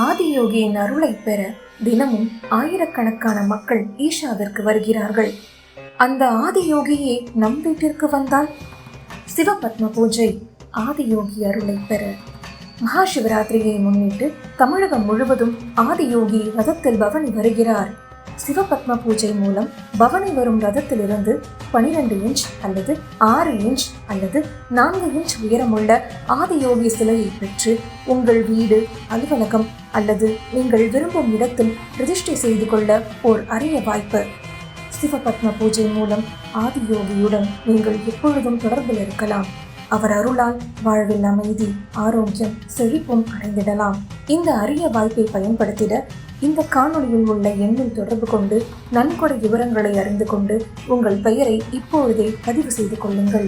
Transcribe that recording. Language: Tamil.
ஆதியோகியின் அருளை பெற தினமும் ஆயிரக்கணக்கான மக்கள் ஈஷாவிற்கு வருகிறார்கள். அந்த ஆதியோகியே நம் வீட்டிற்கு வந்தால் சிவபத்ம பூஜை. ஆதியோகி அருளை பெற மகா சிவராத்திரியை முன்னிட்டு தமிழகம் முழுவதும் ஆதியோகி ரதத்தில் பவனி வருகிறார். சிவபத்ம பூஜை மூலம் பவனி வரும் ரதத்திலிருந்து 12 இன்ச் அல்லது 6 இன்ச் அல்லது 4 இன்ச் உயரமுள்ள ஆதியோகி சிலையை பெற்று உங்கள் வீடு, அலுவலகம் அல்லது நீங்கள் விரும்பும் இடத்தில் பிரதிஷ்டை செய்து கொள்ள ஓர் அரிய வாய்ப்பு. சிவபத்ம பூஜை மூலம் ஆதியோகியுடன் நீங்கள் எப்பொழுதும் தொடர்பில் இருக்கலாம். அவர் அருளால் வாழ்வில் அமைதி, ஆரோக்கியம், செழிப்பும் அடைந்திடலாம். இந்த அரிய வாய்ப்பை பயன்படுத்திட இந்த காணொளியில் உள்ள எண்ணில் தொடர்பு கொண்டு நன்கொடை விவரங்களை அறிந்து கொண்டு உங்கள் பெயரை இப்பொழுதே பதிவு செய்து கொள்ளுங்கள்.